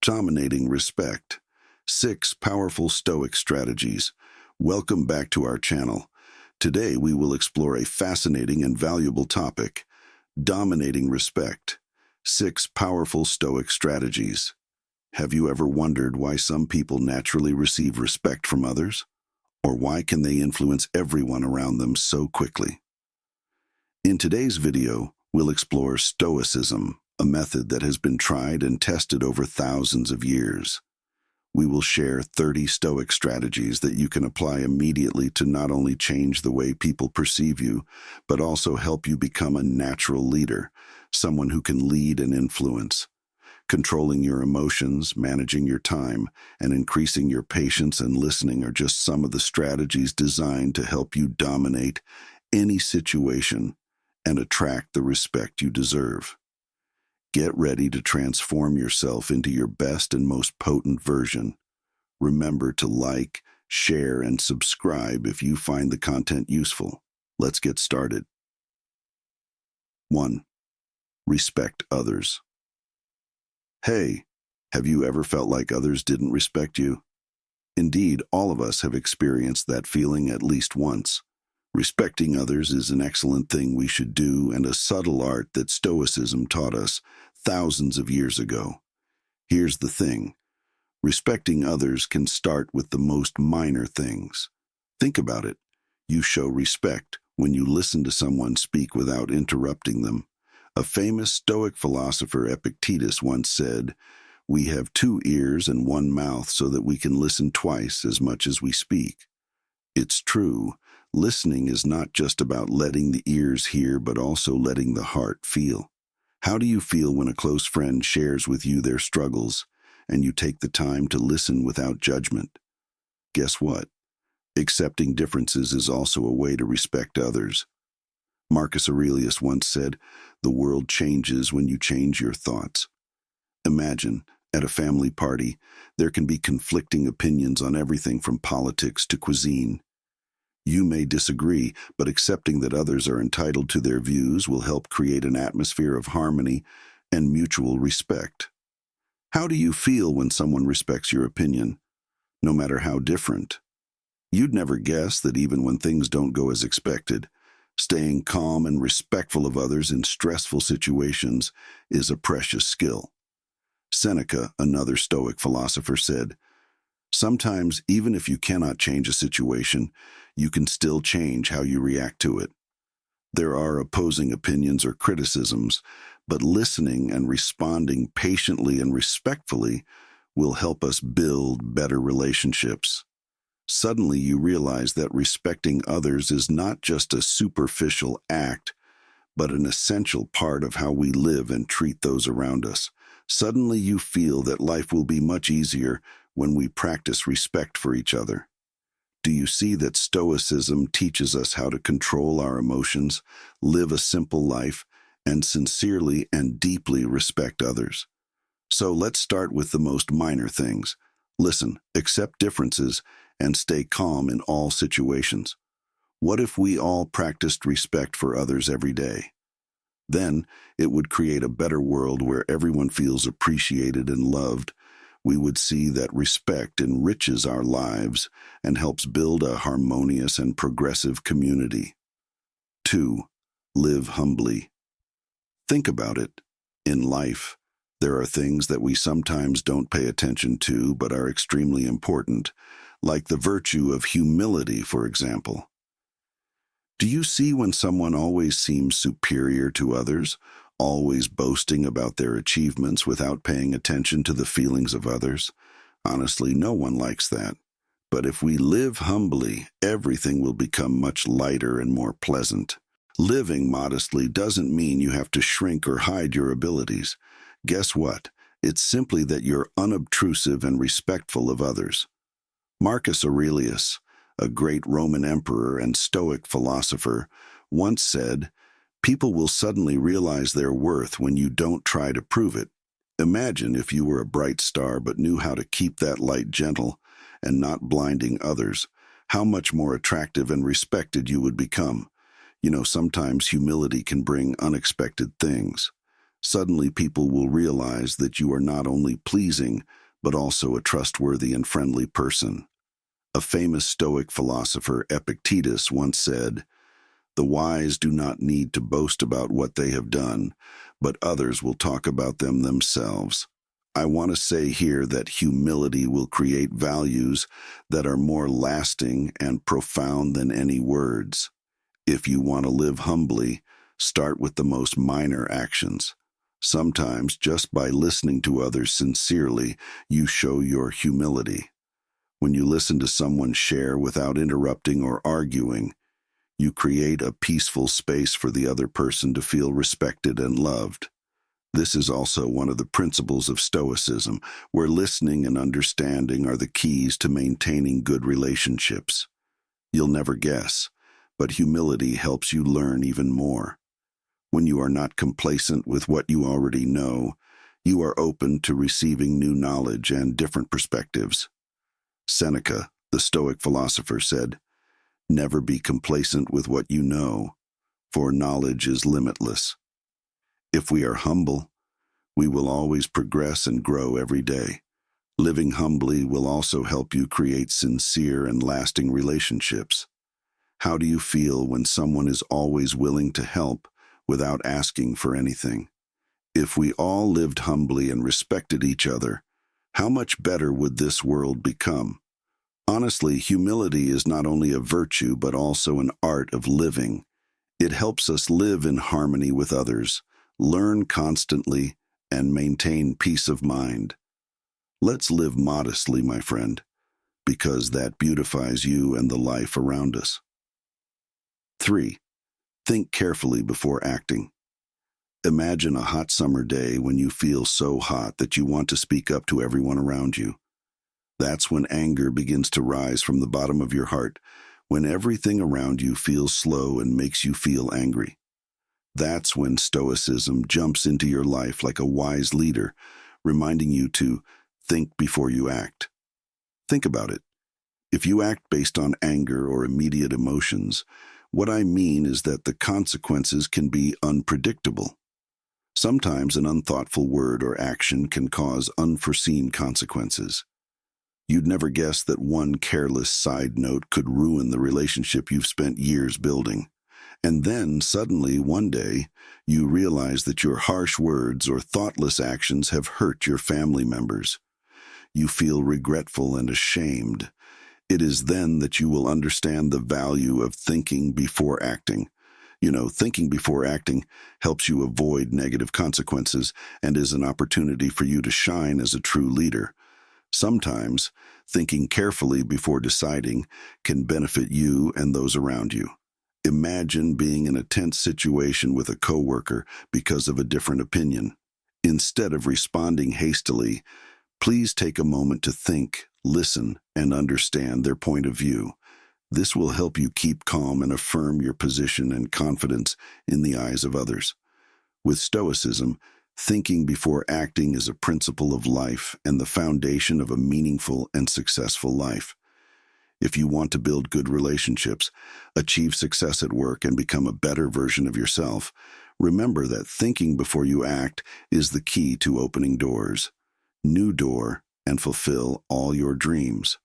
Dominating respect. 6 powerful Stoic strategies. Welcome back to our channel. Today we will explore a fascinating and valuable topic, dominating respect. 6 powerful Stoic strategies. Have you ever wondered why some people naturally receive respect from others? Or why can they influence everyone around them so quickly? In today's video, we'll explore Stoicism, a method that has been tried and tested over thousands of years. We will share 30 Stoic strategies that you can apply immediately to not only change the way people perceive you, but also help you become a natural leader, someone who can lead and influence. Controlling your emotions, managing your time, and increasing your patience and listening are just some of the strategies designed to help you dominate any situation and attract the respect you deserve. Get ready to transform yourself into your best and most potent version. Remember to like, share, and subscribe if you find the content useful. Let's get started. 1. Respect others. Hey, have you ever felt like others didn't respect you? Indeed, all of us have experienced that feeling at least once. Respecting others is an excellent thing we should do and a subtle art that Stoicism taught us thousands of years ago. Here's the thing. Respecting others can start with the most minor things. Think about it. You show respect when you listen to someone speak without interrupting them. A famous Stoic philosopher, Epictetus, once said, "We have 2 ears and 1 mouth so that we can listen twice as much as we speak." It's true. Listening is not just about letting the ears hear, but also letting the heart feel. How do you feel when a close friend shares with you their struggles, and you take the time to listen without judgment? Guess what? Accepting differences is also a way to respect others. Marcus Aurelius once said, "The world changes when you change your thoughts." Imagine, at a family party, there can be conflicting opinions on everything from politics to cuisine. You may disagree, but accepting that others are entitled to their views will help create an atmosphere of harmony and mutual respect. How do you feel when someone respects your opinion, no matter how different? You'd never guess that even when things don't go as expected, staying calm and respectful of others in stressful situations is a precious skill. Seneca, another Stoic philosopher, said, "Sometimes, even if you cannot change a situation, you can still change how you react to it." There are opposing opinions or criticisms, but listening and responding patiently and respectfully will help us build better relationships. Suddenly you realize that respecting others is not just a superficial act, but an essential part of how we live and treat those around us. Suddenly you feel that life will be much easier when we practice respect for each other. Do you see that Stoicism teaches us how to control our emotions, live a simple life, and sincerely and deeply respect others? So let's start with the most minor things. Listen, accept differences, and stay calm in all situations. What if we all practiced respect for others every day? Then it would create a better world where everyone feels appreciated and loved. We would see that respect enriches our lives and helps build a harmonious and progressive community. 2. Live humbly. Think about it. In life, there are things that we sometimes don't pay attention to but are extremely important, like the virtue of humility, for example. Do you see when someone always seems superior to others, always boasting about their achievements without paying attention to the feelings of others? Honestly, no one likes that. But if we live humbly, everything will become much lighter and more pleasant. Living modestly doesn't mean you have to shrink or hide your abilities. Guess what? It's simply that you're unobtrusive and respectful of others. Marcus Aurelius, a great Roman emperor and Stoic philosopher, once said, "People will suddenly realize their worth when you don't try to prove it." Imagine if you were a bright star but knew how to keep that light gentle and not blinding others, how much more attractive and respected you would become. Sometimes humility can bring unexpected things. Suddenly, people will realize that you are not only pleasing, but also a trustworthy and friendly person. A famous Stoic philosopher, Epictetus, once said, "The wise do not need to boast about what they have done, but others will talk about them themselves." I want to say here that humility will create values that are more lasting and profound than any words. If you want to live humbly, start with the most minor actions. Sometimes, just by listening to others sincerely, you show your humility. When you listen to someone share without interrupting or arguing, you create a peaceful space for the other person to feel respected and loved. This is also one of the principles of Stoicism, where listening and understanding are the keys to maintaining good relationships. You'll never guess, but humility helps you learn even more. When you are not complacent with what you already know, you are open to receiving new knowledge and different perspectives. Seneca, the Stoic philosopher, said, "Never be complacent with what you know, for knowledge is limitless." If we are humble, we will always progress and grow every day. Living humbly will also help you create sincere and lasting relationships. How do you feel when someone is always willing to help without asking for anything? If we all lived humbly and respected each other, how much better would this world become? Honestly, humility is not only a virtue but also an art of living. It helps us live in harmony with others, learn constantly, and maintain peace of mind. Let's live modestly, my friend, because that beautifies you and the life around us. 3. Think carefully before acting. Imagine a hot summer day when you feel so hot that you want to speak up to everyone around you. That's when anger begins to rise from the bottom of your heart, when everything around you feels slow and makes you feel angry. That's when Stoicism jumps into your life like a wise leader, reminding you to think before you act. Think about it. If you act based on anger or immediate emotions, what I mean is that the consequences can be unpredictable. Sometimes an unthoughtful word or action can cause unforeseen consequences. You'd never guess that one careless side note could ruin the relationship you've spent years building. And then, suddenly, one day, you realize that your harsh words or thoughtless actions have hurt your family members. You feel regretful and ashamed. It is then that you will understand the value of thinking before acting. Thinking before acting helps you avoid negative consequences and is an opportunity for you to shine as a true leader. Sometimes, thinking carefully before deciding can benefit you and those around you. Imagine being in a tense situation with a coworker because of a different opinion. Instead of responding hastily, please take a moment to think, listen, and understand their point of view. This will help you keep calm and affirm your position and confidence in the eyes of others. With Stoicism, thinking before acting is a principle of life and the foundation of a meaningful and successful life. If you want to build good relationships, achieve success at work, and become a better version of yourself, remember that thinking before you act is the key to opening doors. New door, and fulfill all your dreams.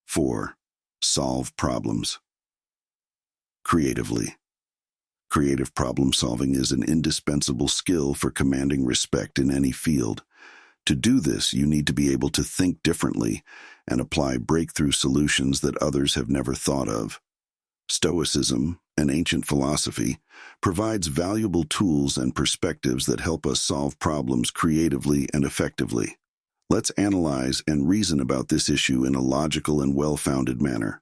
4. Solve problems. Creatively. Creative problem solving is an indispensable skill for commanding respect in any field. To do this, you need to be able to think differently and apply breakthrough solutions that others have never thought of. Stoicism, an ancient philosophy, provides valuable tools and perspectives that help us solve problems creatively and effectively. Let's analyze and reason about this issue in a logical and well-founded manner.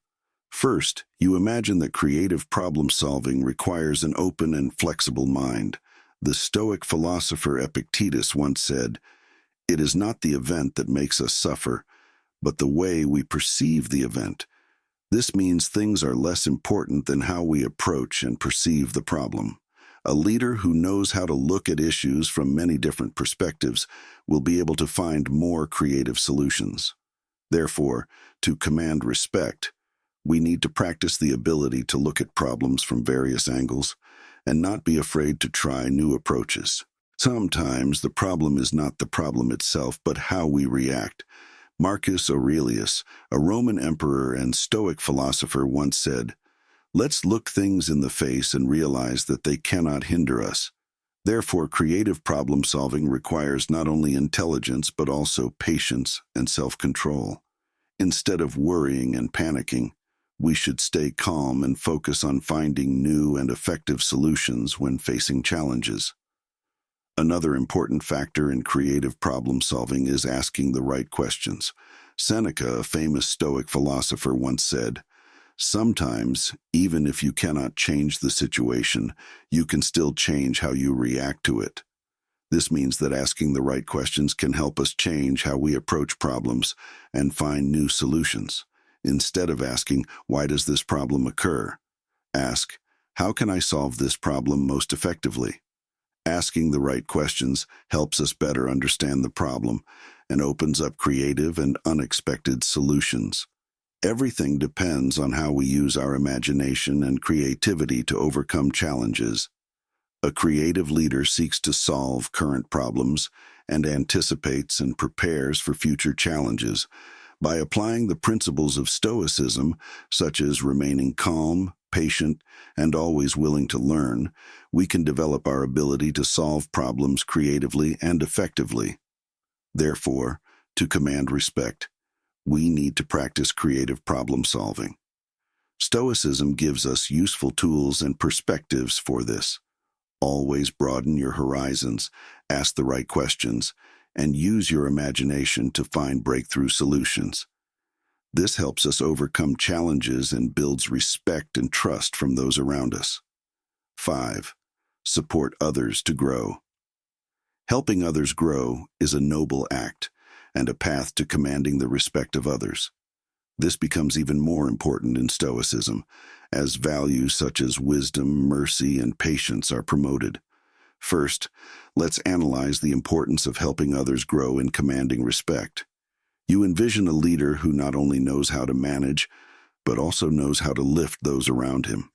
First, you imagine that creative problem-solving requires an open and flexible mind. The Stoic philosopher Epictetus once said, "It is not the event that makes us suffer, but the way we perceive the event." This means things are less important than how we approach and perceive the problem. A leader who knows how to look at issues from many different perspectives will be able to find more creative solutions. Therefore, to command respect, we need to practice the ability to look at problems from various angles and not be afraid to try new approaches. Sometimes the problem is not the problem itself, but how we react. Marcus Aurelius, a Roman emperor and Stoic philosopher, once said, "Let's look things in the face and realize that they cannot hinder us." Therefore, creative problem-solving requires not only intelligence but also patience and self-control. Instead of worrying and panicking, we should stay calm and focus on finding new and effective solutions when facing challenges. Another important factor in creative problem-solving is asking the right questions. Seneca, a famous Stoic philosopher, once said, "Sometimes, even if you cannot change the situation, you can still change how you react to it." This means that asking the right questions can help us change how we approach problems and find new solutions. Instead of asking, "Why does this problem occur?" ask, "How can I solve this problem most effectively?" Asking the right questions helps us better understand the problem and opens up creative and unexpected solutions. Everything depends on how we use our imagination and creativity to overcome challenges. A creative leader seeks to solve current problems and anticipates and prepares for future challenges. By applying the principles of Stoicism, such as remaining calm, patient, and always willing to learn, we can develop our ability to solve problems creatively and effectively. Therefore, to command respect, we need to practice creative problem solving. Stoicism gives us useful tools and perspectives for this. Always broaden your horizons, ask the right questions, and use your imagination to find breakthrough solutions. This helps us overcome challenges and builds respect and trust from those around us. 5. Support others to grow. Helping others grow is a noble act and a path to commanding the respect of others. This becomes even more important in Stoicism, as values such as wisdom, mercy, and patience are promoted. First, let's analyze the importance of helping others grow in commanding respect. You envision a leader who not only knows how to manage, but also knows how to lift those around him.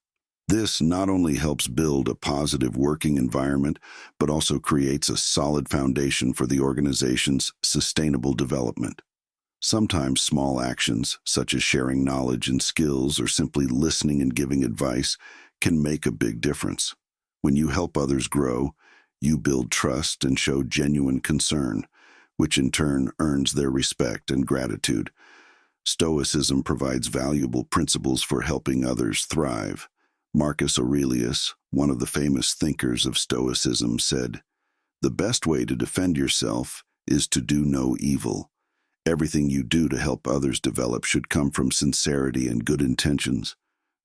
This not only helps build a positive working environment, but also creates a solid foundation for the organization's sustainable development. Sometimes small actions, such as sharing knowledge and skills or simply listening and giving advice, can make a big difference. When you help others grow, you build trust and show genuine concern, which in turn earns their respect and gratitude. Stoicism provides valuable principles for helping others thrive. Marcus Aurelius, one of the famous thinkers of Stoicism, said, "The best way to defend yourself is to do no evil." Everything you do to help others develop should come from sincerity and good intentions,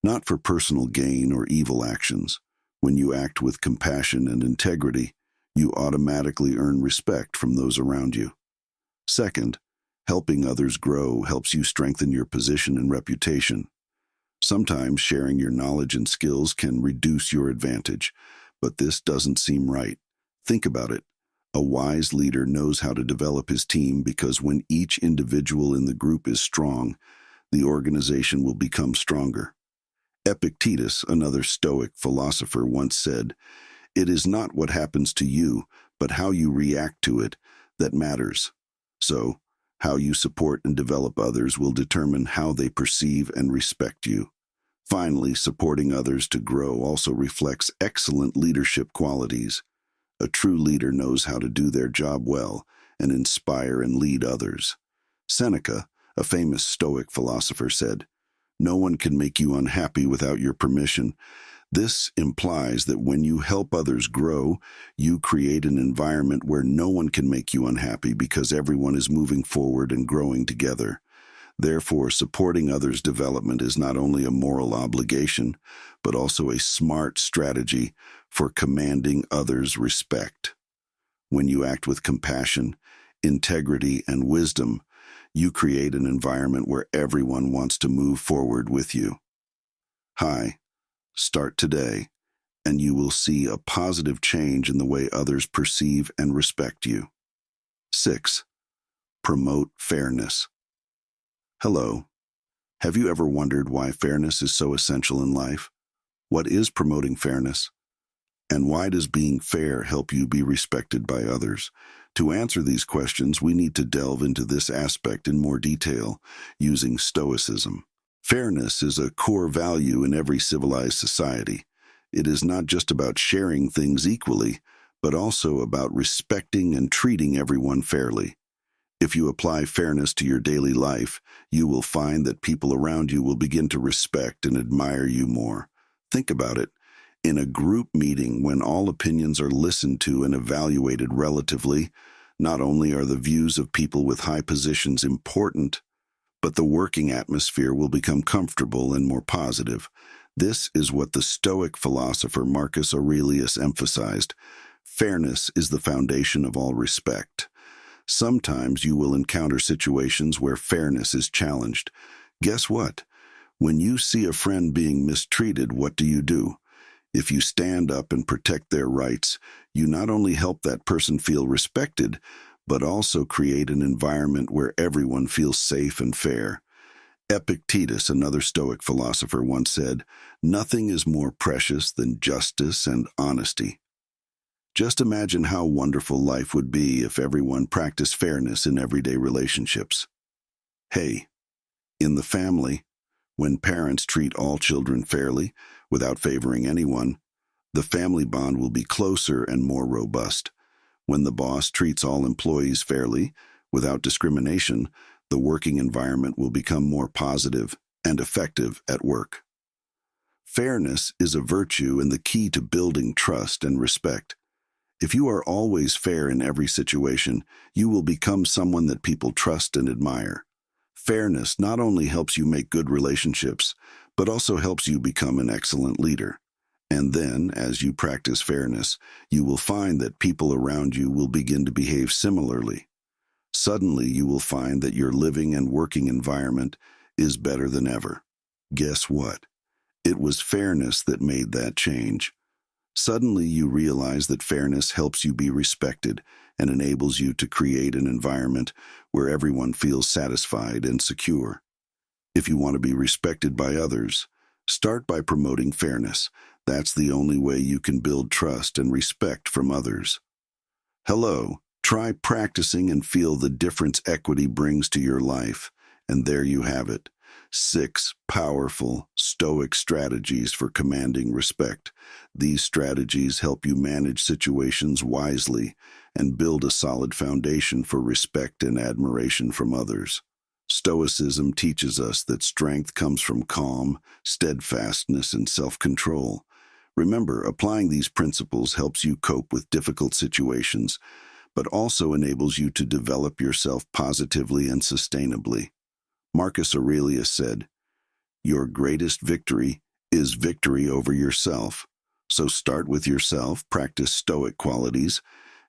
not for personal gain or evil actions. When you act with compassion and integrity, you automatically earn respect from those around you. Second, helping others grow helps you strengthen your position and reputation. Sometimes sharing your knowledge and skills can reduce your advantage, but this doesn't seem right. Think about it. A wise leader knows how to develop his team because when each individual in the group is strong, the organization will become stronger. Epictetus, another Stoic philosopher, once said, "It is not what happens to you, but how you react to it that matters." So, how you support and develop others will determine how they perceive and respect you. Finally, supporting others to grow also reflects excellent leadership qualities. A true leader knows how to do their job well and inspire and lead others. Seneca, a famous Stoic philosopher, said, "No one can make you unhappy without your permission." This implies that when you help others grow, you create an environment where no one can make you unhappy because everyone is moving forward and growing together. Therefore, supporting others' development is not only a moral obligation, but also a smart strategy for commanding others' respect. When you act with compassion, integrity, and wisdom, you create an environment where everyone wants to move forward with you. Hi. Start today, and you will see a positive change in the way others perceive and respect you. 6. Promote fairness. Hello. Have you ever wondered why fairness is so essential in life? What is promoting fairness? And why does being fair help you be respected by others? To answer these questions, we need to delve into this aspect in more detail using Stoicism. Fairness is a core value in every civilized society. It is not just about sharing things equally, but also about respecting and treating everyone fairly. If you apply fairness to your daily life, you will find that people around you will begin to respect and admire you more. Think about it. In a group meeting, when all opinions are listened to and evaluated relatively, not only are the views of people with high positions important, but the working atmosphere will become comfortable and more positive. This is what the Stoic philosopher Marcus Aurelius emphasized. Fairness is the foundation of all respect. Sometimes you will encounter situations where fairness is challenged. Guess what? When you see a friend being mistreated, what do? If you stand up and protect their rights, you not only help that person feel respected, but also create an environment where everyone feels safe and fair. Epictetus, another Stoic philosopher, once said, "Nothing is more precious than justice and honesty." Just imagine how wonderful life would be if everyone practiced fairness in everyday relationships. Hey, in the family, when parents treat all children fairly, without favoring anyone, the family bond will be closer and more robust. When the boss treats all employees fairly, without discrimination, the working environment will become more positive and effective at work. Fairness is a virtue and the key to building trust and respect. If you are always fair in every situation, you will become someone that people trust and admire. Fairness not only helps you make good relationships, but also helps you become an excellent leader. And then, as you practice fairness, you will find that people around you will begin to behave similarly. Suddenly, you will find that your living and working environment is better than ever. Guess what? It was fairness that made that change. Suddenly, you realize that fairness helps you be respected and enables you to create an environment where everyone feels satisfied and secure. If you want to be respected by others, start by promoting fairness. That's the only way you can build trust and respect from others. Hello, try practicing and feel the difference equity brings to your life. And there you have it. 6 powerful Stoic strategies for commanding respect. These strategies help you manage situations wisely and build a solid foundation for respect and admiration from others. Stoicism teaches us that strength comes from calm, steadfastness, and self-control. Remember, applying these principles helps you cope with difficult situations, but also enables you to develop yourself positively and sustainably. Marcus Aurelius said, "Your greatest victory is victory over yourself." So start with yourself, practice Stoic qualities,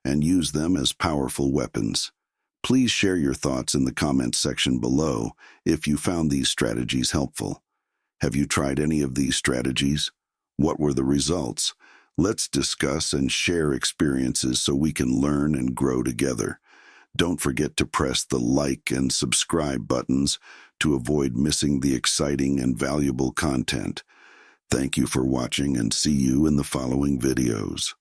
and use them as powerful weapons. Please share your thoughts in the comments section below if you found these strategies helpful. Have you tried any of these strategies? What were the results? Let's discuss and share experiences so we can learn and grow together. Don't forget to press the like and subscribe buttons to avoid missing the exciting and valuable content. Thank you for watching and see you in the following videos.